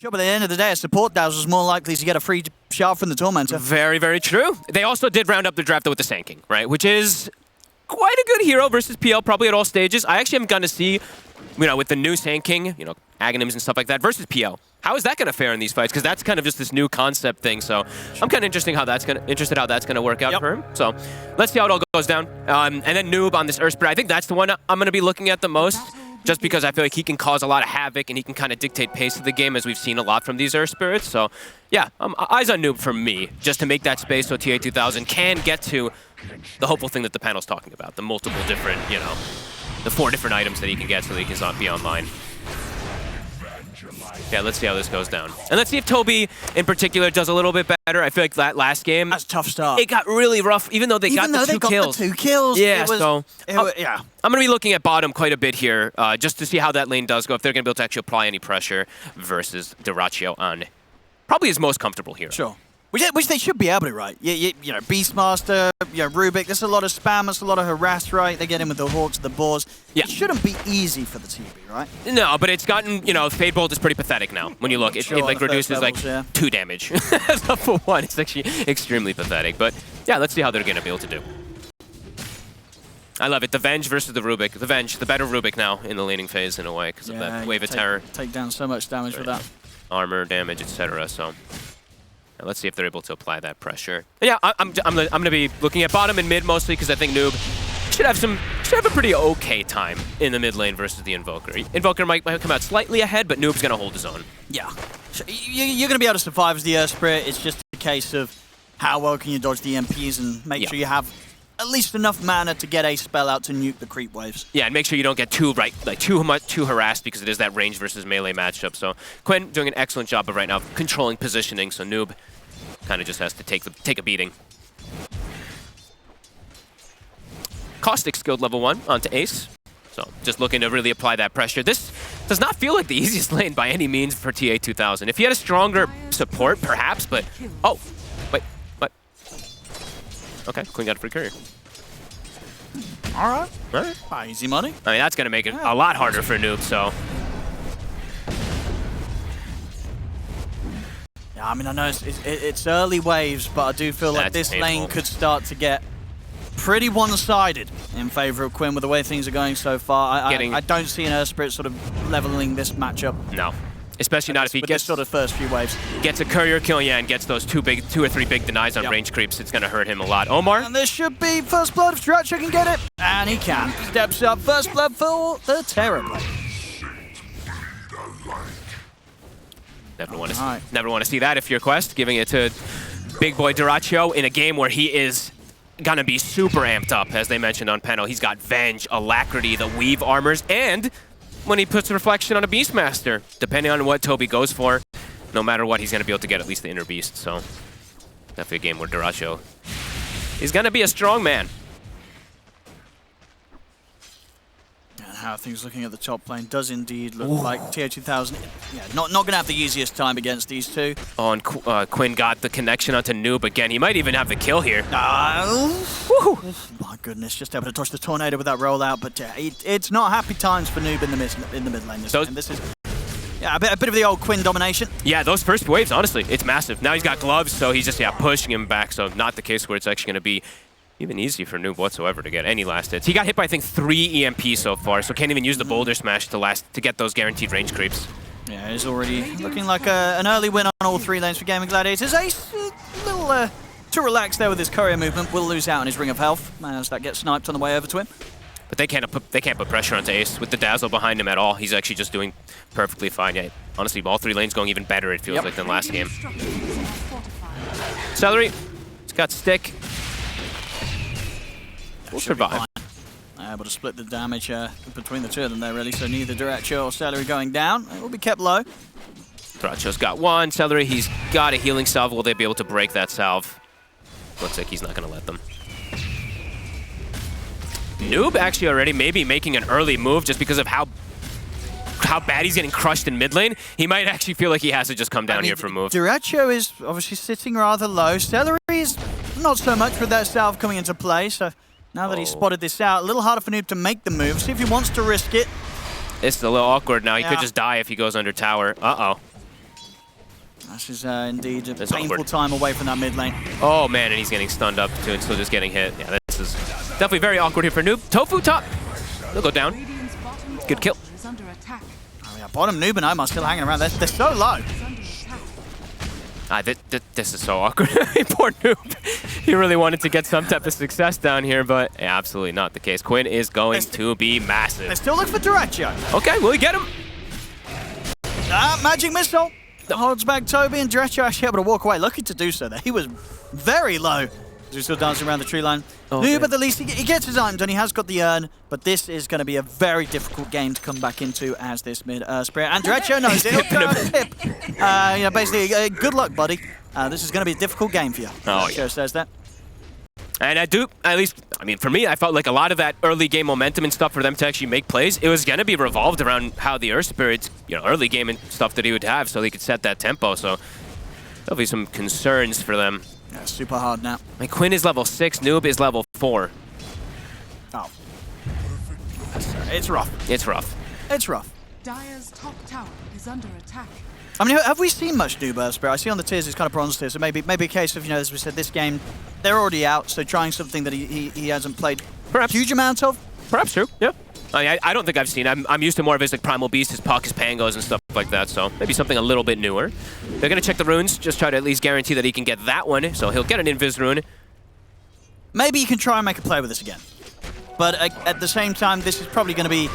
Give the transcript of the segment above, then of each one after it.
Sure, but at the end of the day, a support Dazzle is more likely to get a free shot from the Tormentor. Very, very true. They also did round up the draft with the Sanking, right? Which is quite a good hero versus PL, probably at all stages. I actually am going to see, with the new Sanking, Aghanims and stuff like that, versus PL. How is that going to fare in these fights? Because that's kind of just this new concept thing. So I'm kind of interested how that's going to work out for him. So let's see how it all goes down. And then Noob on this Earth Spirit. I think that's the one I'm going to be looking at the most. Just because I feel like he can cause a lot of havoc and he can kind of dictate pace of the game, as we've seen a lot from these Earth Spirits. So, yeah, eyes on Noob for me, just to make that space so TA2000 can get to the hopeful thing that the panel's talking about, the multiple different, the 4 different items that he can get so that he can be online. Yeah, let's see how this goes down. And let's see if Toby, in particular, does a little bit better. I feel like that last game... That's a tough start. It got really rough, even though they got the 2 kills. The 2 kills. Yeah, yeah. I'm going to be looking at bottom quite a bit here, just to see how that lane does go, if they're going to be able to actually apply any pressure versus Dyrachyo on probably his most comfortable hero. Sure. Which they should be able to, right? Beastmaster, Rubik, there's a lot of spam, there's a lot of harass, right? They get in with the Hawks, the Boars. Yeah. It shouldn't be easy for the TB, right? No, but it's gotten, Fade Bolt is pretty pathetic now. When you look, it reduces levels, 2 damage. As up for 1, it's actually extremely pathetic. But yeah, let's see how they're going to be able to do. I love it. The Venge versus the Rubik. The Venge, the better Rubik now in the laning phase in a way because of that Wave of Terror. Take down so much damage with that. Armor, damage, etc. So now let's see if they're able to apply that pressure. And yeah, I'm going to be looking at bottom and mid mostly because I think Noob should have a pretty okay time in the mid lane versus the Invoker. Invoker might come out slightly ahead, but Noob's going to hold his own. Yeah. So you're going to be able to survive as the Earth Spirit. It's just a case of how well can you dodge the MPs and make sure you have at least enough mana to get a spell out to nuke the creep waves. Yeah, and make sure you don't get too harassed because it is that range versus melee matchup. So Quinn doing an excellent job of right now controlling positioning, so Noob kind of just has to take a beating. Caustic skilled level 1 onto Ace. So just looking to really apply that pressure. This does not feel like the easiest lane by any means for TA2000. If he had a stronger support, perhaps, but... Oh, wait, what? Okay, Quinn got a free courier. All right. Easy money. I mean, that's going to make it a lot harder for Noob, so... Yeah, I mean, I know it's early waves, but I do feel like this lane could start to get pretty one-sided in favor of Quinn with the way things are going so far. I don't see an Earth Spirit sort of leveling this matchup. No. Especially not if he gets sort of first few waves. Gets a courier kill, and gets those 2 or 3 big denies on range creeps. It's going to hurt him a lot. Omar? And this should be first blood if Dyrachyo can get it. And he can. Steps up first blood for the Terror Blade. Never want to see that if you're Quest, giving it to big boy Dyrachyo in a game where he is gonna be super amped up, as they mentioned on panel. He's got Venge, Alacrity, the Weave armors, and when he puts Reflection on a Beastmaster, depending on what Toby goes for, no matter what, he's gonna be able to get at least the Inner Beast. So definitely a game where Dyrachyo is gonna be a strong man. How things looking at the top lane does indeed look like TA2000. Yeah, not going to have the easiest time against these two. Oh, and Quinn got the connection onto Noob again. He might even have the kill here. My goodness, just able to touch the Tornado with that rollout, but it's not happy times for Noob in the mid lane. This is a bit of the old Quinn domination. Yeah, those first waves, honestly, it's massive. Now he's got gloves, so he's just pushing him back. So not the case where it's actually going to be even easy for Noob whatsoever to get any last hits. He got hit by, I think, 3 EMP so far, so can't even use the Boulder Smash to get those guaranteed range creeps. Yeah, he's already looking like an early win on all 3 lanes for Gaming Gladiators. Ace, a little too relaxed there with his courier movement. Will lose out on his Ring of Health as that gets sniped on the way over to him. But they can't put pressure onto Ace with the Dazzle behind him at all. He's actually just doing perfectly fine. Yeah, honestly, all 3 lanes going even better, it feels like, than last game. Celery, he's got Stick. We'll survive. Able to split the damage between the 2 of them there, really. So neither Dyrachyo or Celery going down. It will be kept low. Dyrachyo's got 1. Celery, he's got a healing salve. Will they be able to break that salve? Looks like he's not going to let them. Noob actually already maybe making an early move just because of how bad he's getting crushed in mid lane. He might actually feel like he has to just come down here for a move. Dyrachyo is obviously sitting rather low. Celery is not so much with that salve coming into play. So now that he's spotted this out, a little harder for Noob to make the move. See if he wants to risk it. It's a little awkward now. He could just die if he goes under tower. Uh-oh. This is indeed a painful time away from that mid lane. Oh man, and he's getting stunned up too and still just getting hit. Yeah, this is definitely very awkward here for Noob. Tofu top. He'll go down. Good kill. Oh yeah, bottom Noob and Omar still hanging around. They're so low. This is so awkward. Poor Noob. He really wanted to get some type of success down here, but yeah, absolutely not the case. Quinn is going to be massive. They still look for Derecho. Okay, will he get him? Magic missile. Holds back Toby, and Derecho actually able to walk away. Lucky to do so there. He was very low. He's still dancing around the tree line. Noob, at the least, he gets his items and he has got the urn, but this is going to be a very difficult game to come back into as this mid spirit. And Derecho knows it. He'll go tip. Basically, good luck, buddy. This is going to be a difficult game for you. Derecho says that. And I do, at least, I mean, for me, I felt like a lot of that early game momentum and stuff for them to actually make plays, it was going to be revolved around how the Earth Spirits, early game and stuff that he would have so they could set that tempo. So there'll be some concerns for them. Yeah, super hard now. Like Quinn is level 6, Noob is level 4. Oh. It's rough. It's rough. It's rough. Dire's top tower is under attack. I mean, have we seen much Noob Spirit? I see on the tiers it's kind of bronze tier, so maybe a case of, as we said, this game, they're already out, so trying something that he hasn't played perhaps a huge amount of. Perhaps true, yeah. I don't think I've seen. I'm used to more of his like Primal Beast, his Puck, his Pangos, and stuff like that, so maybe something a little bit newer. They're going to check the runes, just try to at least guarantee that he can get that one, so he'll get an Invis rune. Maybe you can try and make a play with this again. But at the same time, this is probably going to be,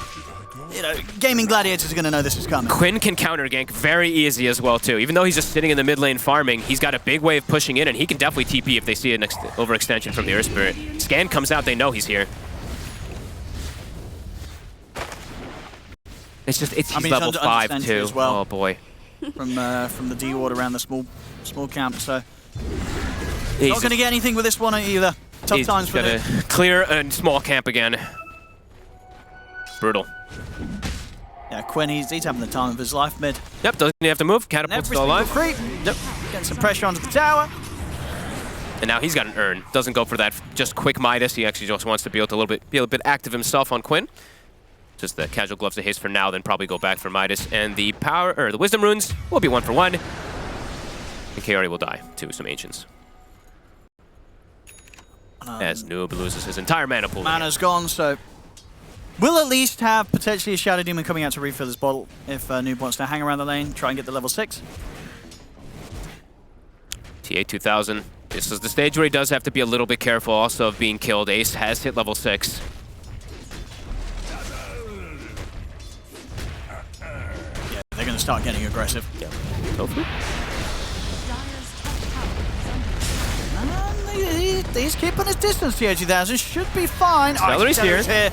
gaming Gladiators are going to know this is coming. Quinn can counter gank very easy as well, too. Even though he's just sitting in the mid lane farming, he's got a big wave pushing in, and he can definitely TP if they see an overextension from the Earth Spirit. Scan comes out, they know he's here. It's he's level 5 too. As well. Oh boy. From the D ward around the small camp, so he's not going to get anything with this one either. Tough times for him. Clear and small camp again. Brutal. Yeah, Quinn, he's having the time of his life mid. Yep, doesn't he have to move? Catapult's still alive. Creep. Yep. Getting some pressure onto the tower. And now he's got an urn. Doesn't go for that just quick Midas. He actually just wants to be a little bit active himself on Quinn. Just the casual gloves of haste for now, then probably go back for Midas. And the the wisdom runes will be 1 for 1. And Kaori will die to some ancients. As Noob loses his entire mana pool. Mana's gone, so we'll at least have potentially a Shadow Demon coming out to refill his bottle if Noob wants to hang around the lane, try and get the level 6. TA 2000. This is the stage where he does have to be a little bit careful also of being killed. Ace has hit level 6. Yeah, they're going to start getting aggressive. Yeah. Hopefully. He's keeping his distance, TA 2000. Should be fine. Celery's here.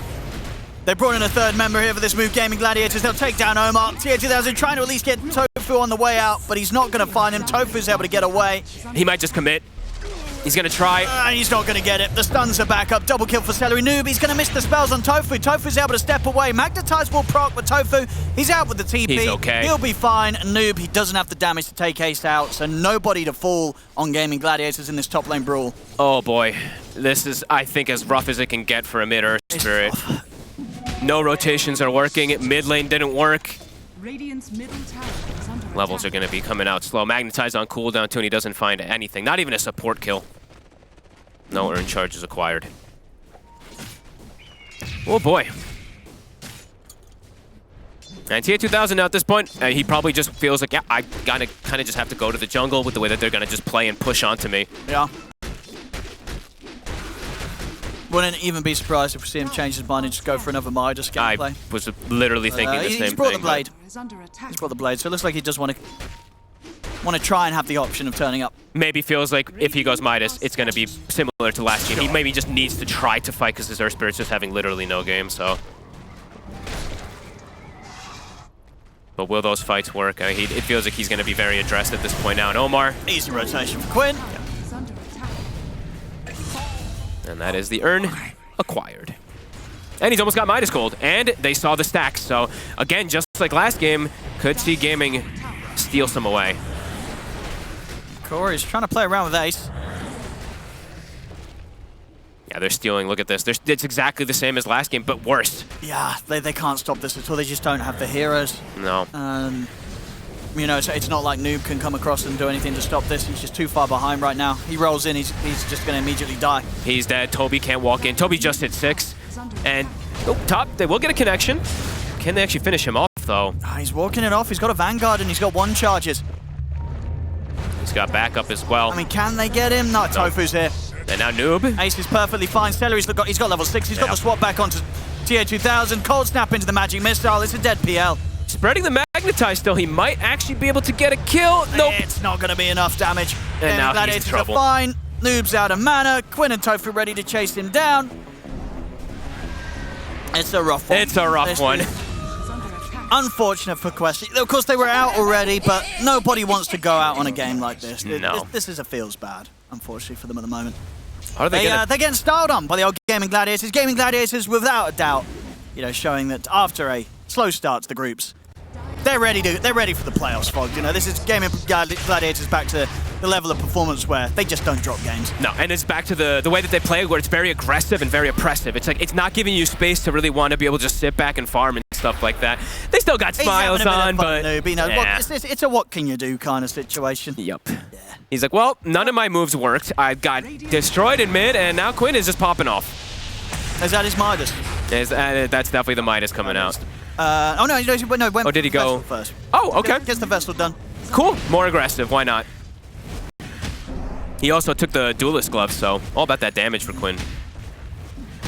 They brought in a third member here for this move, Gaming Gladiators. They'll take down Omar. TA 2000 trying to at least get Tofu on the way out, but he's not going to find him. Tofu's able to get away. He might just commit. He's going to try. He's not going to get it. The stuns are back up. Double kill for Celery. Noob, he's going to miss the spells on Tofu. Tofu's able to step away. Magnetize will proc, but Tofu, he's out with the TP. He's okay. He'll be fine. Noob, he doesn't have the damage to take Ace out, so nobody to fall on Gaming Gladiators in this top lane brawl. Oh boy. This is, I think, as rough as it can get for a mid-Earth Spirit. No rotations are working. Mid lane didn't work. Radiant's middle tower is under Levels are going to be coming out slow. Magnetize on cooldown too, and he doesn't find anything. Not even a support kill. No urn charges acquired. Oh boy. And TA 2000 now at this point, he probably just feels like, yeah, I kind of just have to go to the jungle with the way that they're going to just play and push onto me. Yeah. Wouldn't even be surprised if we see him change his mind and just go for another Midas gameplay. I was literally thinking the same thing. He's brought the blade. He's brought the blade, so it looks like he just want to try and have the option of turning up. Maybe feels like if he goes Midas, it's going to be similar to last game. He maybe just needs to try to fight because his Earth Spirit's just having literally no game, so. But will those fights work? It feels like he's going to be very addressed at this point now. And Omar. Easy rotation for Quinn. Yeah. And that is the urn acquired. And he's almost got Midas Gold. And they saw the stacks. So, again, just like last game, could see Gaming steal some away. Corey's trying to play around with Ace. Yeah, they're stealing. Look at this. It's exactly the same as last game, but worse. Yeah, they can't stop this at all. They just don't have the heroes. No. You know, it's not like Noob can come across and do anything to stop this. He's just too far behind right now. He rolls in, he's just going to immediately die. He's dead. Toby can't walk in. Toby just hit 6. And top, they will get a connection. Can they actually finish him off, though? He's walking it off. He's got a Vanguard and he's got 1 charges. He's got backup as well. I mean, can they get him? No, Tofu's here. And now Noob. Ace is perfectly fine. Celery's he's got level 6. He's got the swap back onto TA2000. Cold snap into the magic missile. It's a dead PL. Spreading the magnetize still. He might actually be able to get a kill. Nope. It's not going to be enough damage. And now Gladiators he's in trouble. Fine. Noob's out of mana. Quinn and Tofu ready to chase him down. It's a rough one. It's a rough one. Unfortunate for Quest. Of course, they were out already, but nobody wants to go out on a game like this. No. This feels bad, unfortunately, for them at the moment. Are they're getting styled on by the old Gaming Gladiators. Gaming Gladiators, without a doubt, you know, showing that after a slow start to the groups, they're ready for the playoffs, Fog. You know, this is Gaming Gladiators back to the level of performance where they just don't drop games. No, and it's back to the way that they play, where it's very aggressive and very oppressive. It's like it's not giving you space to really want to be able to just sit back and farm and stuff like that. They still got smiles on, but it's a what can you do kind of situation. Yep. Yeah. He's like, well, none of my moves worked. I got destroyed in mid, and now Quinn is just popping off. Is that his Midas? That's definitely the Midas coming out. Oh no, went did he go first? Oh, okay. Gets the Vessel done. Cool. More aggressive. Why not? He also took the Duelist Glove, so all about that damage for Quinn.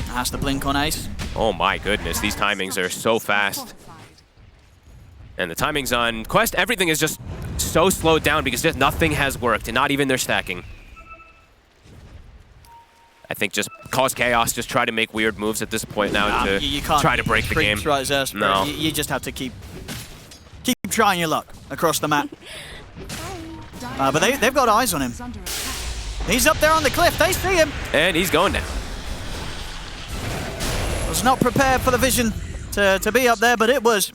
Has the blink on Ace. Oh my goodness, these timings are so fast. And the timings on Quest, everything is just so slowed down because just nothing has worked, and not even their stacking. I think just cause chaos, just try to make weird moves at this point now to you can't try to break the game. Right, no. You just have to keep trying your luck across the map. But they've got eyes on him. He's up there on the cliff. They see him. And he's going down. Was not prepared for the vision to be up there, but it was.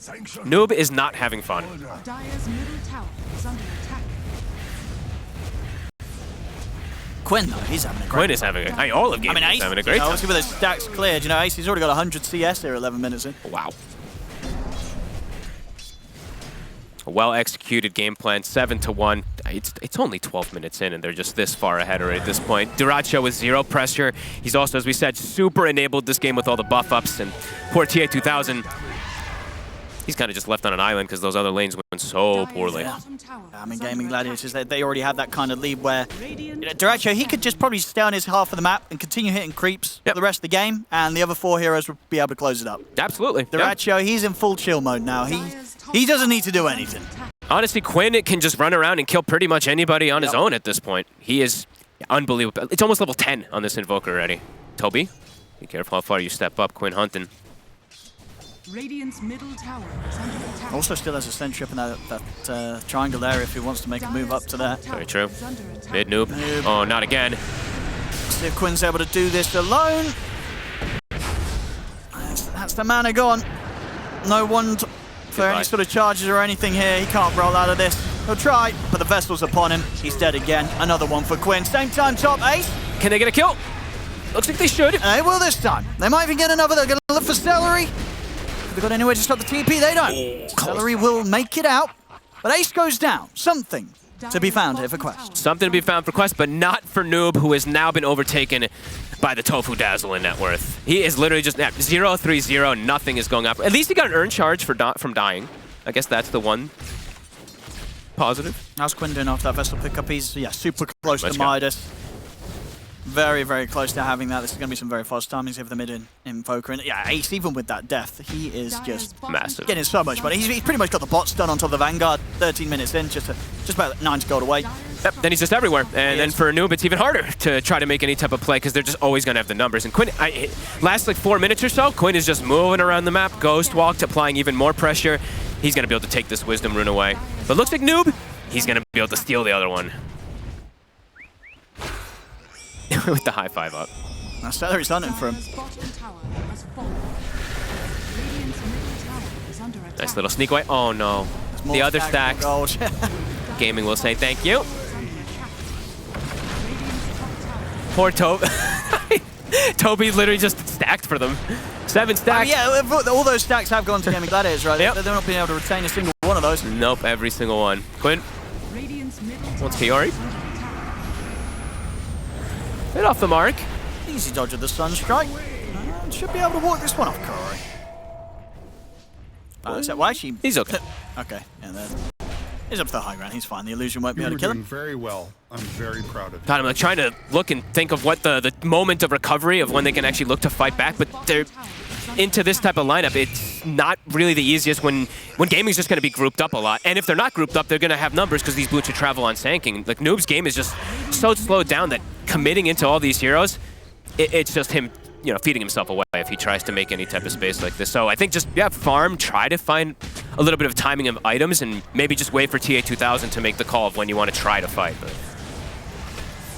Noob is not having fun. Dire's middle tower is under attack. Quinn, though, he's having a great Quinn is having all of gaming is having a great time. Obviously, with his stacks cleared, you know, Ace, he's already got 100 CS here 11 minutes in. Wow. A well-executed game plan, 7-1. It's only 12 minutes in, and they're just this far ahead already at this point. Duracho with 0 pressure. He's also, as we said, super enabled this game with all the buff-ups, and poor TA2000, he's kind of just left on an island because those other lanes went so poorly. Yeah. I mean, Gaming Gladiators, they already have that kind of lead where Duracho, he could just probably stay on his half of the map and continue hitting creeps for the rest of the game, and the other 4 heroes would be able to close it up. Absolutely. Duracho, he's in full chill mode now. He doesn't need to do anything. Honestly, Quinn can just run around and kill pretty much anybody on his own at this point. He is unbelievable. It's almost level 10 on this Invoker already. Toby, be careful how far you step up. Quinn hunting. Radiant's middle tower is under attack. Also still has a sentry up in that triangle area if he wants to make a move up to there. Very true. Mid noob. Oh, not again. See if Quinn's able to do this alone. That's the mana gone. No one for any sort of charges or anything here. He can't roll out of this. He'll try, but the Vessel's upon him. He's dead again. Another one for Quinn. Same time top, Ace. Can they get a kill? Looks like they should. They will this time. They might even get another. They're going to look for Celery. Have they got anywhere to stop the TP? They don't. Celery will make it out, but Ace goes down. Something to be found here for Quest. Something to be found for Quest, but not for Noob, who has now been overtaken by the Tofu Dazzle in net worth. He is literally just 0-3-0. Nothing is going up. At least he got an earned charge from dying. I guess that's the one positive. How's Quinn doing after that Vessel pickup? He's super close to Midas. Very, very close to having that. This is going to be some very fast timings here for the mid Invoker. And yeah, Ace, even with that death, he is just massive. Getting so much money. He's pretty much got the bots done on top of the Vanguard. 13 minutes in, just about 9 gold away. Yep, then he's just everywhere. And then for a noob, it's even harder to try to make any type of play because they're just always going to have the numbers. And Quinn, last like 4 minutes or so, Quinn is just moving around the map, ghost walked, applying even more pressure. He's going to be able to take this Wisdom Rune away. But looks like Noob, he's going to be able to steal the other one. With the high five up. Now Celery's hunting for him. Nice little sneak away. Oh no. The other stacks. Gaming will say thank you. Poor Toby. Toby literally just stacked for them. 7 stacks. Yeah, all those stacks have gone to Gaming Gladiators, right? Yep. They're not being able to retain a single one of those. Nope, every single one. Quinn. Wants Kaori. Hit off the mark. Easy dodge of the Sunstrike. Should be able to walk this one off, Kaori. Well, actually, he's okay. Okay, yeah, he's up to the high ground. He's fine. The illusion won't be able to kill him. Very well. I'm very proud of you. God, I'm like trying to look and think of what the moment of recovery of when they can actually look to fight back, but they're into this type of lineup. It's not really the easiest when gaming's just going to be grouped up a lot. And if they're not grouped up, they're going to have numbers because these boots should travel on Sanking. Like, Noob's game is just so slowed down that committing into all these heroes, it's just him, you know, feeding himself away if he tries to make any type of space like this. So I think just, yeah, farm, try to find a little bit of timing of items and maybe just wait for TA2000 to make the call of when you want to try to fight. But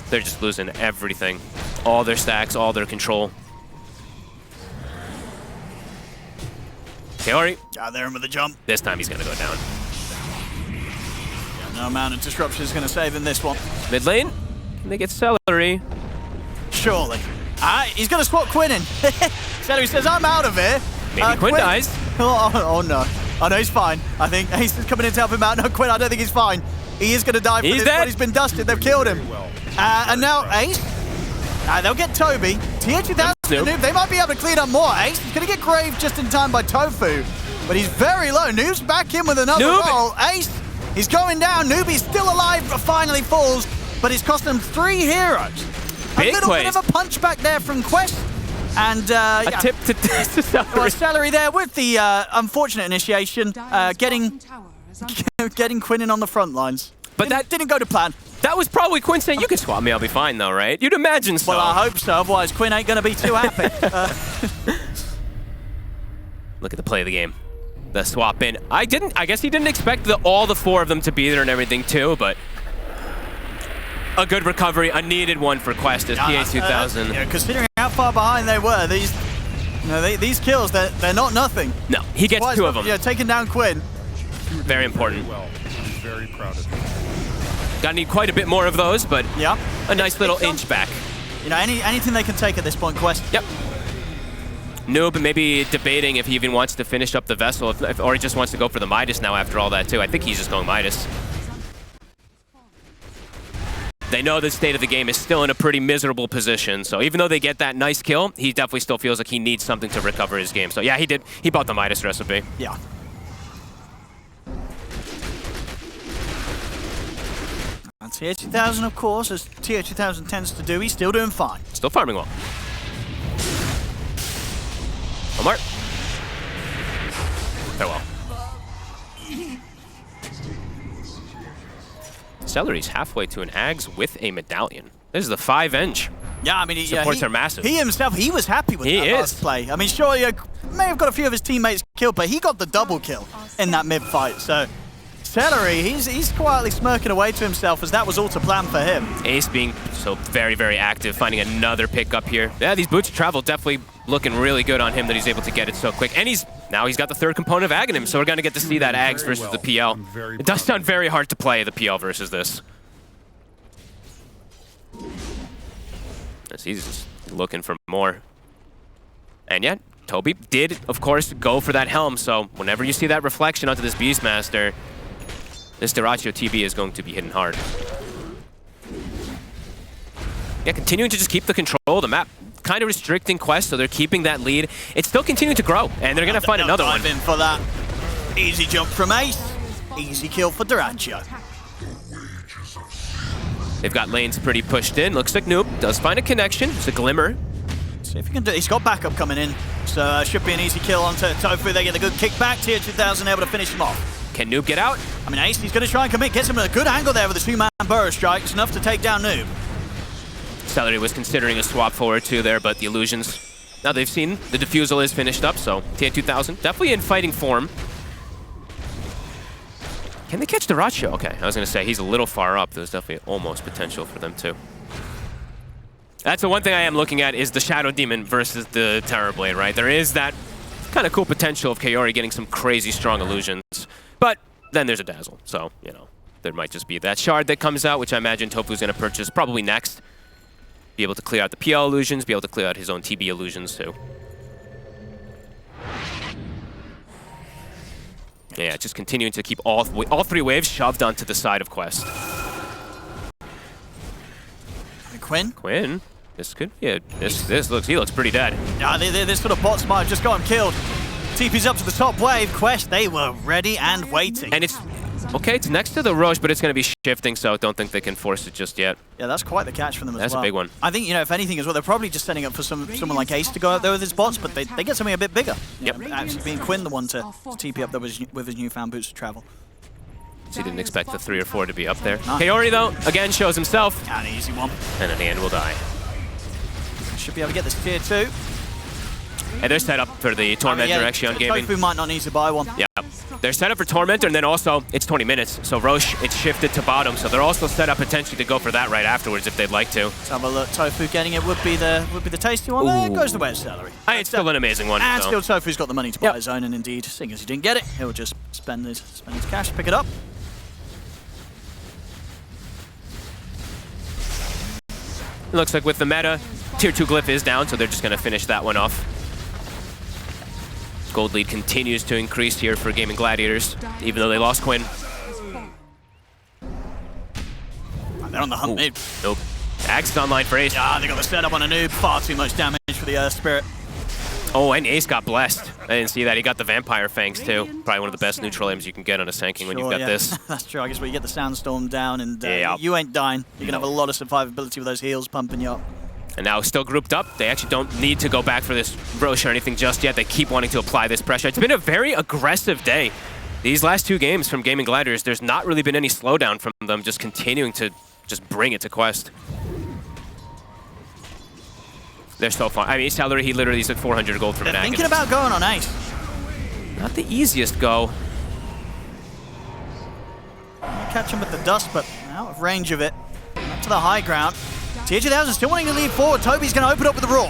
they're just losing everything. All their stacks, all their control. Kaori. Got there with the jump. This time he's going to go down. Yeah, no amount of disruption is going to save in this one. Mid lane. Can they get Celery? Surely. He's going to swap Quinn in. Celery says, I'm out of here. Maybe Quinn dies. Oh, no. Oh, no, he's fine. I think Ace is coming in to help him out. No, Quinn, I don't think he's fine. He is going to die for this, but he's been dusted. They've killed him. And now Ace. They'll get Toby. TA2000, Noob, they might be able to clean up more. Ace is going to get graved just in time by Tofu. But he's very low. Noob's back in with another roll. Ace, he's going down. Noob, he's still alive, but finally falls. But it's cost them 3 heroes. Big a little bit of a punch back there from Quest. And a tip to Celery. Well, Celery there with the unfortunate initiation, getting Quinn in on the front lines. But that didn't go to plan. That was probably Quinn saying, you can swap me, I'll be fine though, right? You'd imagine so. Well, I hope so, otherwise Quinn ain't going to be too happy. Look at the play of the game. The swap in. I guess he didn't expect all the 4 of them to be there and everything too, but a good recovery, a needed one for Quest as TA2000. Yeah, considering how far behind they were, these kills, they're not nothing. No, he gets 2 of them. Yeah, taking down Quinn. Very important. Well, I'm very proud of you. Gotta need quite a bit more of those, but yeah, a nice little inch back. You know, anything they can take at this point, Quest. Yep. Noob maybe debating if he even wants to finish up the Vessel, or he just wants to go for the Midas now after all that too. I think he's just going Midas. They know the state of the game is still in a pretty miserable position, so even though they get that nice kill, he definitely still feels like he needs something to recover his game. So yeah, he did. He bought the Midas recipe. Yeah. And TA2000, of course, as TA2000 tends to do, he's still doing fine. Still farming well. Omar. Farewell. Celery's halfway to an Ags with a medallion. This is the 5-inch. Yeah, I mean, supports are massive. He himself, he was happy with that last play. I mean, sure, he may have got a few of his teammates killed, but he got the double kill in that mid-fight. So, Celery, he's quietly smirking away to himself as that was all to plan for him. Ace being so very, very active, finding another pick up here. Yeah, these boots of travel definitely looking really good on him that he's able to get it so quick. And now he's got the 3rd component of Ag in him, so we're going to get to see that Ags versus the PL. It does sound very hard to play the PL versus this. He's just looking for more. And yet, Toby did, of course, go for that helm, so whenever you see that reflection onto this Beastmaster, this Dyrachyo TB is going to be hitting hard. Yeah, continuing to just keep the control of the map. Kind of restricting Quest, so they're keeping that lead. It's still continuing to grow, and they're going to find another one. In for that. Easy jump from Ace. Easy kill for Dyrachyo. They've got lanes pretty pushed in. Looks like Noob does find a connection. It's a glimmer. See if he can do. He's got backup coming in, so should be an easy kill onto Tofu. They get a good kick back. TA2000 able to finish him off. Can Noob get out? I mean, Ace, he's going to try and commit. Gets him a good angle there with a 2-man burrow strike. It's enough to take down Noob. Celery was considering a swap forward too there, but the illusions. Now they've seen the defusal is finished up, so TA2000 definitely in fighting form. Can they catch Dyrachyo? Okay, I was going to say he's a little far up. There's definitely almost potential for them too. That's the one thing I am looking at is the Shadow Demon versus the Terrorblade, right? There is that kind of cool potential of Kaori getting some crazy strong illusions. But then there's a Dazzle, so, you know, there might just be that shard that comes out, which I imagine Tofu's going to purchase probably next. Be able to clear out the PL illusions, be able to clear out his own TB illusions too. Yeah, just continuing to keep all three waves shoved onto the side of Quest. Quinn? Quinn? This could be a... he looks pretty dead. Yeah, this sort of bots might have just got him killed. TP's up to the top wave. Quest, they were ready and waiting. And it's... Okay, it's next to the rush, but it's going to be shifting, so I don't think they can force it just yet. Yeah, that's quite the catch for them as well. That's a big one. I think, you know, if anything as well, they're probably just setting up for someone like Ace to go out there with his bots, but they get something a bit bigger. Yep. Actually being Quinn the one to TP up there with his newfound boots of travel. So he didn't expect the 3 or 4 to be up there. Nice. Kaori, though, again, shows himself. An easy one. And in the end, will die. Should be able to get this tier 2. And they're set up for the Tormentor actually on gaming. Tofu might not need to buy one. Yeah. They're set up for Tormentor, and then also, it's 20 minutes. So Roche, it's shifted to bottom, so they're also set up potentially to go for that right afterwards if they'd like to. Let's have a look. Tofu getting it would be the tasty one. There goes the wedge salary. It's still an amazing one. And still Tofu's got the money to buy his own, and indeed, seeing as he didn't get it, he'll just spend his cash, pick it up. It looks like with the meta, Tier 2 Glyph is down, so they're just going to finish that one off. Gold lead continues to increase here for Gaming Gladiators, even though they lost Quinn. They're on the hunt mid. Nope. Axe is online for Ace. Ah, they got the setup on a noob. Far too much damage for the Earth Spirit. Oh, and Ace got blessed. I didn't see that. He got the Vampire Fangs, too. Probably one of the best neutral aims you can get on a Sanking when you've got this. That's true. I guess when you get the Sandstorm down and yeah. you ain't dying. You can have a lot of survivability with those heals pumping you up. And now still grouped up. They actually don't need to go back for this Roshan or anything just yet. They keep wanting to apply this pressure. It's been a very aggressive day. These last 2 games from Gaming Gladiators, there's not really been any slowdown from them, just continuing to just bring it to Quest. They're so far. I mean, salary, he literally is at 400 gold from an thinking about going on Ace. Not the easiest go. Catch him with the dust, but out of range of it. Up to the high ground. Tier 2000 still wanting to lead forward. Toby's going to open up with the roar.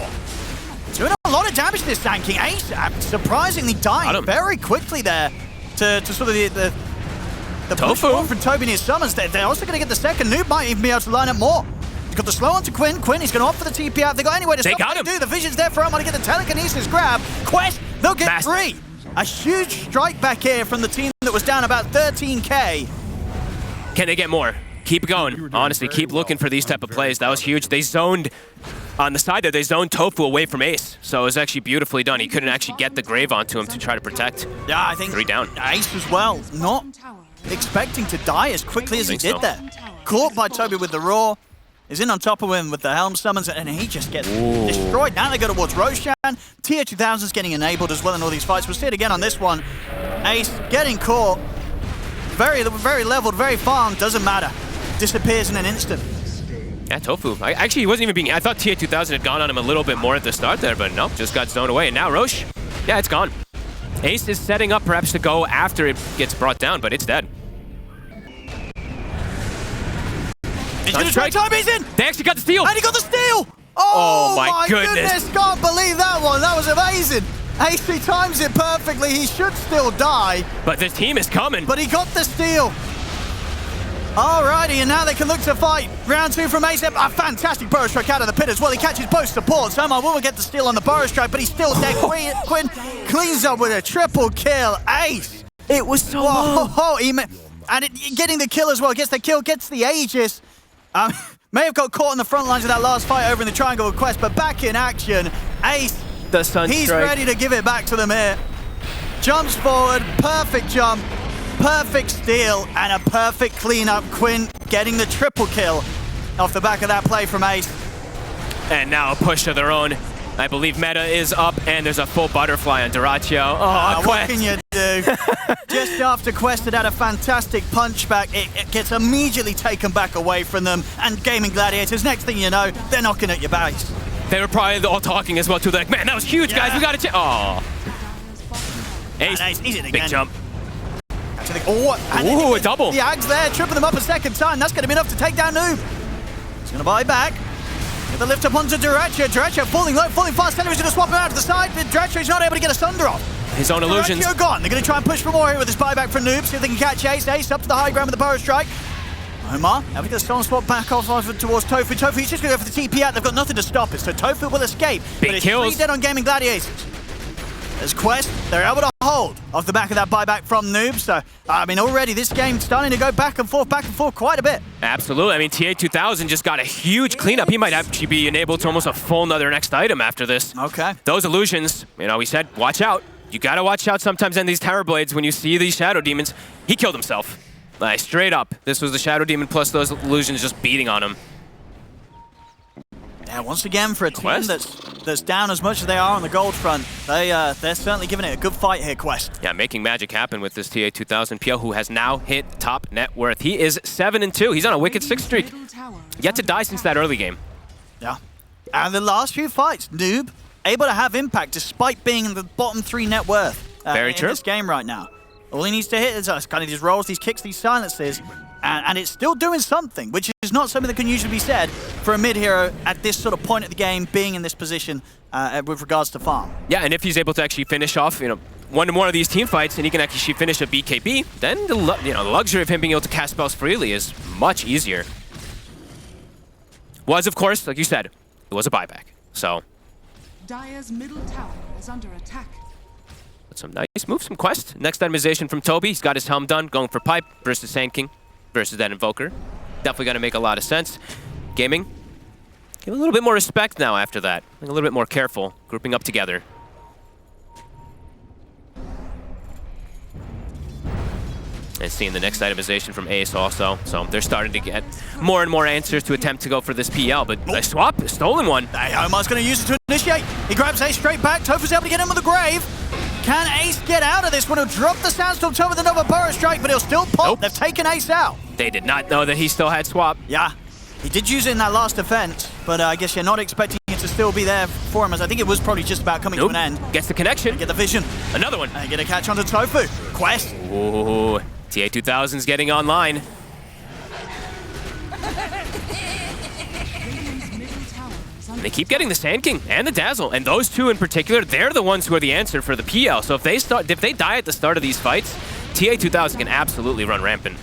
Doing a lot of damage to this tanking. Ace surprisingly dying very quickly there to sort of the Tofu from Toby and his summons. They're also going to get the second. Noob might even be able to line up more. He's got the slow onto Quinn. Quinn, he's going to opt for the TP out. They got anywhere to stop got him. The vision's there for him. Want to get the telekinesis grab. Quest, they'll get 3. A huge strike back here from the team that was down about 13k. Can they get more? Keep going. Honestly, keep looking for these type of plays. That was huge. They zoned on the side there. They zoned Tofu away from Ace, so it was actually beautifully done. He couldn't actually get the Grave onto him to try to protect. Yeah, I think 3 down. Ace as well, not expecting to die as quickly as he did there. Caught by Toby with the roar. Is in on top of him with the Helm summons, and he just gets destroyed. Now they go towards Roshan. Tier 2000's getting enabled as well in all these fights. We'll see it again on this one. Ace getting caught. Very leveled, very farmed. Doesn't matter. Disappears in an instant. Yeah, Tofu. Actually, he wasn't even being... I thought Tier 2000 had gone on him a little bit more at the start there, but nope, just got zoned away. And now Roche, yeah, it's gone. Ace is setting up perhaps to go after it gets brought down, but it's dead. He's going to try Toby's in! They actually got the steal! And he got the steal! Oh my goodness! Can't believe that one. That was amazing. Ace times it perfectly. He should still die. But this team is coming. But he got the steal. Alrighty, and now they can look to fight. Round 2 from Ace. A fantastic burrow strike out of the pit as well. He catches both supports. Omar will get the steal on the burrow strike, but he's still dead. Quinn cleans up with a triple kill. Ace. It was so getting the kill as well. Gets the kill, gets the Aegis. May have got caught in the front lines of that last fight over in the Triangle of Quest, but back in action. Ace, the Sunstrike. He's ready to give it back to them here. Jumps forward, perfect jump, perfect steal, and a perfect cleanup. Quinn getting the triple kill off the back of that play from Ace. And now a push of their own. I believe meta is up, and there's a full butterfly on Duraccio. Oh, what can you do? Just after Quest had a fantastic punchback, it gets immediately taken back away from them. And Gaming Gladiators, next thing you know, they're knocking at your base. They were probably all talking as well, too. They're like, man, that was huge, guys. We got to check. Oh. Ace, he's in again. Big jump. Ooh, a double. The Ags there, tripping them up a second time. That's going to be enough to take down Noob. He's going to buy back. Get the lift up onto Duraccio. Duraccio falling low, falling fast. Henry's going to swap him out to the side, but Duraccio is not able to get a Sunder off. His own illusions. Duraccio gone. They're going to try and push for more here with this buyback from Noob. See if they can catch Ace. Ace up to the high ground with the burrow strike. Omar, having to get a stone swap back off towards Tofu. Tofu, he's just going to go for the TP out. They've got nothing to stop it, so Tofu will escape. Big but it's kills. 3 dead on Gaming Gladiators. There's Quest. They're able to hold off the back of that buyback from Noob. So, I mean, already this game's starting to go back and forth quite a bit. Absolutely. I mean, TA2000 just got a huge cleanup. He might actually be enabled to almost a full another next item after this. Okay. Those illusions, you know, we said, watch out. You gotta watch out sometimes in these Tower Blades when you see these Shadow Demons. He killed himself. Like, straight up. This was the Shadow Demon plus those illusions just beating on him. Yeah, once again, for a team that's down as much as they are on the gold front, they're certainly giving it a good fight here, Quest. Yeah, making magic happen with this TA2000 PL, who has now hit top net worth. He is 7-2. He's on a wicked 6 streak. Yet to die since that early game. Yeah. And the last few fights, Noob, able to have impact despite being in the bottom 3 net worth Very true. in this game right now. All he needs to hit is kind of these rolls, these kicks, these silences, and it's still doing something, which is not something that can usually be said for a mid-hero at this sort of point of the game, being in this position with regards to farm. Yeah, and if he's able to actually finish off, you know, one of these team fights, and he can actually finish a BKB, then the luxury of him being able to cast spells freely is much easier. Was, of course, like you said, it was a buyback. So Dire's middle tower is under attack. some nice moves from Quest. Next itemization from Toby. He's got his helm done, going for Pipe versus Sand King versus that Invoker. Definitely going to make a lot of sense. Gaming, give a little bit more respect now after that. A little bit more careful, grouping up together. And seeing the next itemization from Ace also. So they're starting to get more and more answers to attempt to go for this PL, but a swap, a stolen one. Hey, Omar's going to use it to initiate. He grabs Ace straight back. Tofu's able to get him with the grave. Can Ace get out of this one? He'll drop the Sandstorm Toe with another Burrow Strike, but he'll still pop. Nope. They've taken Ace out. They did not know that he still had swap. Yeah, he did use it in that last defense, but I guess you're not expecting it to still be there for him, as I think it was probably just about coming to an end. Gets the connection. Get the vision. Another one. And get a catch onto Tofu. Quest. Ooh, TA2000's getting online. And they keep getting the Sand King and the Dazzle, and those two in particular, they're the ones who are the answer for the PL. So if they die at the start of these fights, TA2000 can absolutely run rampant.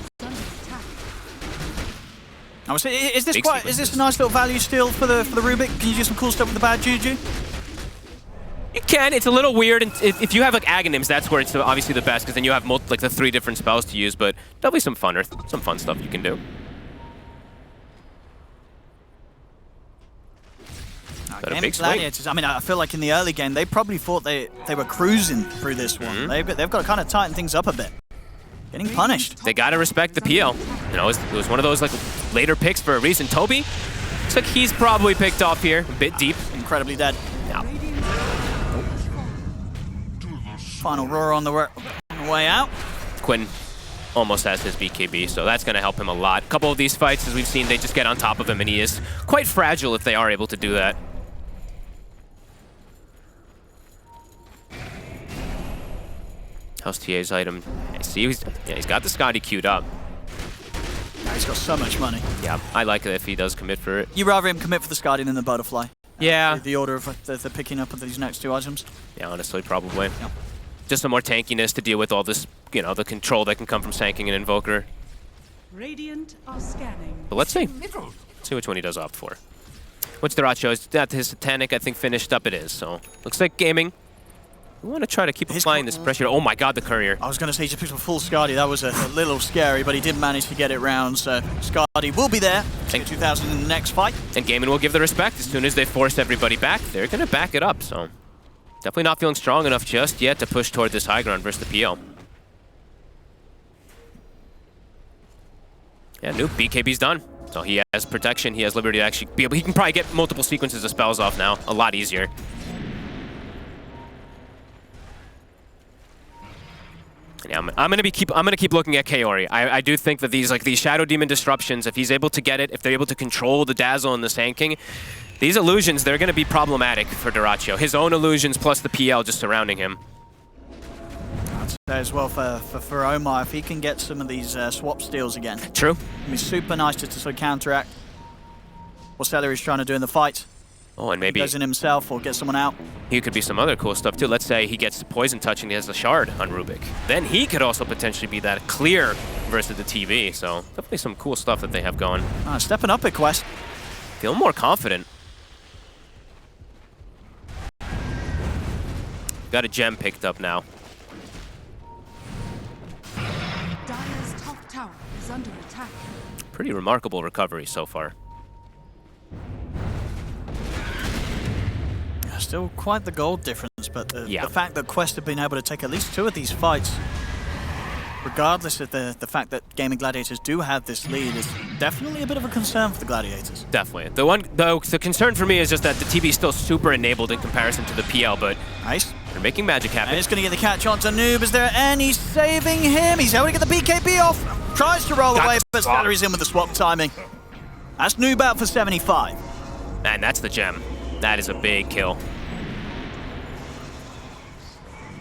I was saying, is this a nice little value steal for the Rubik? Can you do some cool stuff with the bad juju? You can. It's a little weird, and if you have like Aghanims, that's where it's obviously the best, because then you have like the 3 different spells to use. But there'll be some fun stuff you can do. Got a big Gladiators, I mean, I feel like in the early game, they probably thought they were cruising through this one. They've got to kind of tighten things up a bit. Getting punished. They got to respect the PL. You know, it was one of those like later picks for a reason. Toby, looks like he's probably picked off here, a bit deep. Incredibly dead. Yeah. Final roar on the way out. Quinn almost has his BKB, so that's going to help him a lot. A couple of these fights, as we've seen, they just get on top of him, and he is quite fragile if they are able to do that. How's TA's item? I see he's got the Scotty queued up. Yeah, he's got so much money. Yeah, I like it if he does commit for it. You'd rather him commit for the Scotty than the Butterfly? Yeah. The order of the picking up of these next 2 items? Yeah, honestly, probably. Yeah. Just some more tankiness to deal with all this, you know, the control that can come from Sanking and Invoker. Radiant are scanning. But let's see. See which one he does opt for. What's Deracho? Is that his Satanic, I think, finished up? It is. So, looks like gaming. We want to try to keep applying this pressure. Oh my god, the courier. I was going to say he just picked up a full Scotty. That was a little scary, but he did manage to get it round. So Scotty will be there. Take 2000 in the next fight. And gaming will give the respect. As soon as they force everybody back, they're going to back it up. So definitely not feeling strong enough just yet to push toward this high ground versus the PL. Yeah, Noob, BKB's done. So he has protection. He has liberty to actually be able. He can probably get multiple sequences of spells off now. A lot easier. Yeah, I'm gonna keep looking at Kaori. I do think that these Shadow Demon disruptions, if he's able to get it, if they're able to control the Dazzle and the Sand King, these illusions, they're gonna be problematic for Deracho. His own illusions plus the PL just surrounding him. I'd say as well for Omar, if he can get some of these swap steals again. True. It'd be super nice just to sort of counteract what Celery's trying to do in the fight. Oh, and maybe he goes in himself or get someone out. He could be some other cool stuff too. Let's say he gets poison touch and he has a shard on Rubik. Then he could also potentially be that clear versus the TV. So definitely some cool stuff that they have going. Stepping up at Quest. Feel more confident. Got a gem picked up now. under attack. Pretty remarkable recovery so far. Still quite the gold difference, but the fact that Quest have been able to take at least 2 of these fights, regardless of the fact that Gaming Gladiators do have this lead, is definitely a bit of a concern for the Gladiators. Definitely. The concern for me is just that the TB is still super enabled in comparison to the PL, but nice. They're making magic happen. And it's going to get the catch onto Noob. Is there any saving him? He's able to get the BKB off. Tries to roll away, but Scalary's in with the swap timing. That's Noob out for 75. And that's the gem. That is a big kill.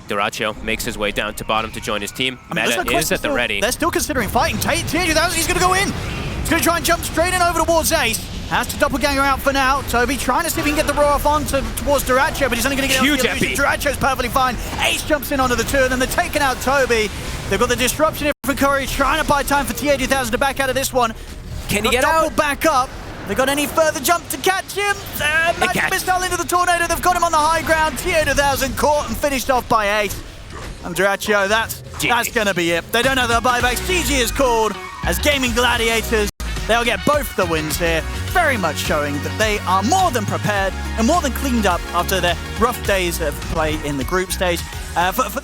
Dyrachyo makes his way down to bottom to join his team. Meta is at the ready. They're still considering fighting. T2000, he's going to go in. He's going to try and jump straight in over towards Ace. Has to doppelganger out for now. Toby trying to see if he can get the roar off on towards Dyrachyo, but he's only going to get huge the illusion. Dyrachyo's perfectly fine. Ace jumps in onto the 2, and then they're taking out Toby. They've got the disruption for Curry, trying to buy time for T8000 to back out of this one. Can he get out? Back up. They got any further jump to catch him? Magic missile into the tornado. They've got him on the high ground. T8000 caught and finished off by Ace. And Dyrachyo, that's going to be it. They don't have the buybacks. GG is called as Gaming Gladiators. They'll get both the wins here. Very much showing that they are more than prepared and more than cleaned up after their rough days of play in the group stage. For the